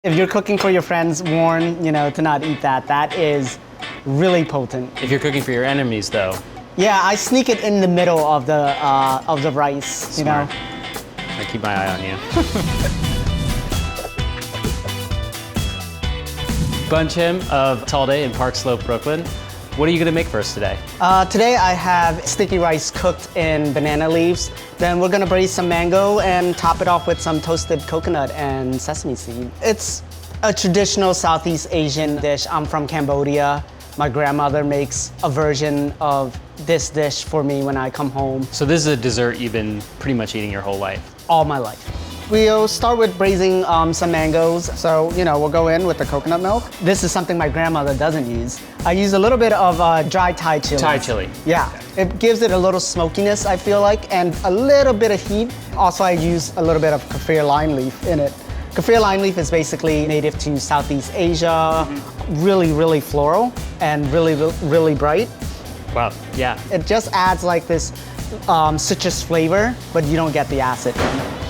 If you're cooking for your friends, warn, to not eat that. That is really potent. If you're cooking for your enemies, though. Yeah, I sneak it in the middle of the rice, Smart. I keep my eye on you. Bun Cheam of Talde in Park Slope, Brooklyn. What are you gonna make for us today? Today I have sticky rice cooked in banana leaves. Then we're gonna braise some mango and top it off with some toasted coconut and sesame seed. It's a traditional Southeast Asian dish. I'm from Cambodia. My grandmother makes a version of this dish for me when I come home. So this is a dessert you've been pretty much eating your whole life? All my life. We'll start with braising some mangoes. So, we'll go in with the coconut milk. This is something my grandmother doesn't use. I use a little bit of dry Thai chili. Thai chili. Yeah, it gives it a little smokiness, I feel like, and a little bit of heat. Also, I use a little bit of kaffir lime leaf in it. Kaffir lime leaf is basically native to Southeast Asia, really, really floral and really, really bright. Wow, yeah. It just adds like this citrus flavor, but you don't get the acid.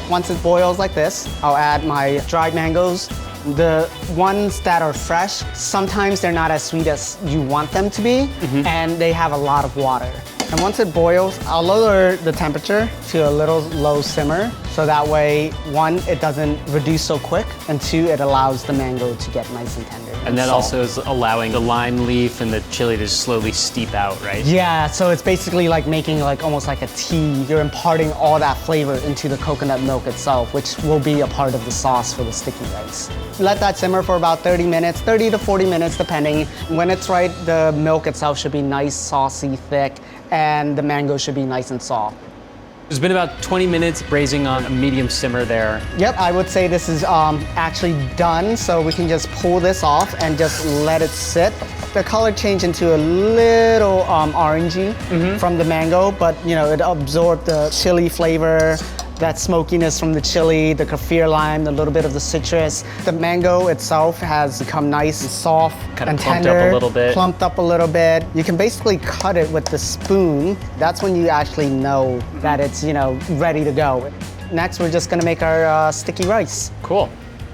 Once it boils like this, I'll add my dried mangoes. The ones that are fresh, sometimes they're not as sweet as you want them to be, and they have a lot of water. And once it boils, I'll lower the temperature to a little low simmer, so that way, one, it doesn't reduce so quick, and two, it allows the mango to get nice and tender. And that also is allowing the lime leaf and the chili to slowly steep out, right? Yeah, so it's basically like making almost like a tea. You're imparting all that flavor into the coconut milk itself, which will be a part of the sauce for the sticky rice. Let that simmer for about 30 minutes, 30 to 40 minutes depending. When it's right, the milk itself should be nice, saucy, thick, and the mango should be nice and soft. It's been about 20 minutes braising on a medium simmer there. Yep, I would say this is actually done, so we can just pull this off and just let it sit. The color changed into a little orangey from the mango, but it absorbed the chili flavor, that smokiness from the chili, the kaffir lime, a little bit of the citrus. The mango itself has become nice and soft kind and of plumped tender, up a little bit. Plumped up a little bit. You can basically cut it with the spoon. That's when you actually know that it's ready to go. Next, we're just gonna make our sticky rice. Cool.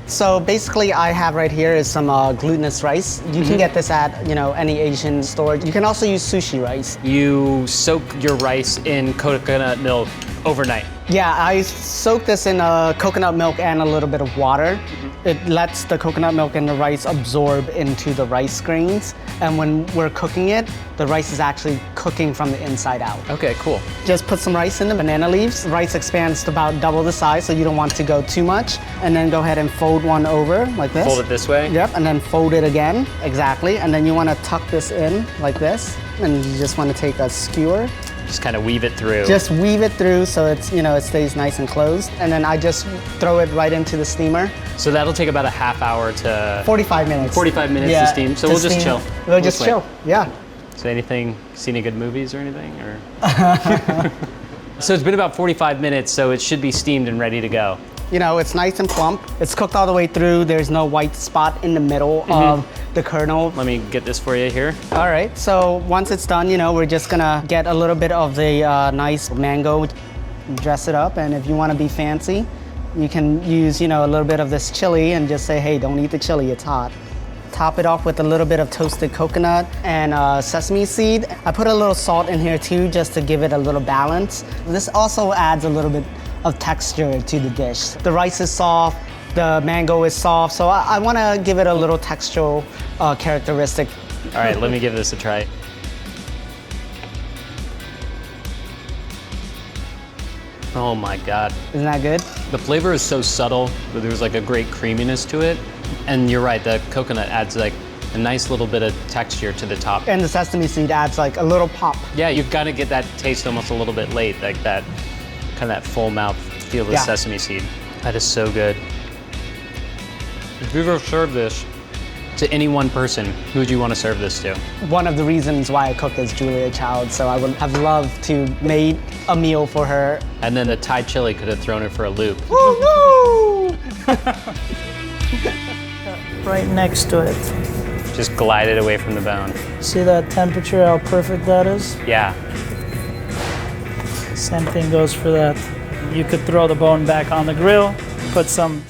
So basically, I have right here is some glutinous rice. You can get this at any Asian store. You can also use sushi rice. You soak your rice in coconut milk overnight. Yeah, I soak this in coconut milk and a little bit of water. It lets the coconut milk and the rice absorb into the rice grains. And when we're cooking it, the rice is actually cooking from the inside out. Okay, cool. Just put some rice in the banana leaves. Rice expands to about double the size, so you don't want to go too much. And then go ahead and fold one over like this. Fold it this way? Yep, and then fold it again, exactly. And then you want to tuck this in like this. And you just want to take a skewer. Just kind of weave it through. Just weave it through so it's, it stays nice and closed. And then I just throw it right into the steamer. So that'll take about a half hour to... 45 minutes. 45 minutes to steam. So we'll just chill. We'll just chill, yeah. So anything, seen any good movies or anything? Or? So it's been about 45 minutes, so it should be steamed and ready to go. It's nice and plump. It's cooked all the way through. There's no white spot in the middle of the kernel. Let me get this for you here. All right, so once it's done, we're just gonna get a little bit of the nice mango, dress it up, and if you wanna be fancy, you can use, a little bit of this chili and just say, hey, don't eat the chili, it's hot. Top it off with a little bit of toasted coconut and sesame seed. I put a little salt in here too, just to give it a little balance. This also adds a little bit of texture to the dish. The rice is soft, the mango is soft, so I want to give it a little textural characteristic. All right, let me give this a try. Oh my God. Isn't that good? The flavor is so subtle, but there's a great creaminess to it. And you're right, the coconut adds a nice little bit of texture to the top. And the sesame seed adds a little pop. Yeah, you've got to get that taste almost a little bit late, that kind of that full mouth feel of the sesame seed. That is so good. If you've ever served this to any one person, who would you want to serve this to? One of the reasons why I cook is Julia Child, so I would have loved to make a meal for her. And then the Thai chili could have thrown her for a loop. Woo woo! Right next to it. Just glided away from the bone. See that temperature, how perfect that is? Yeah. Same thing goes for that. You could throw the bone back on the grill, put some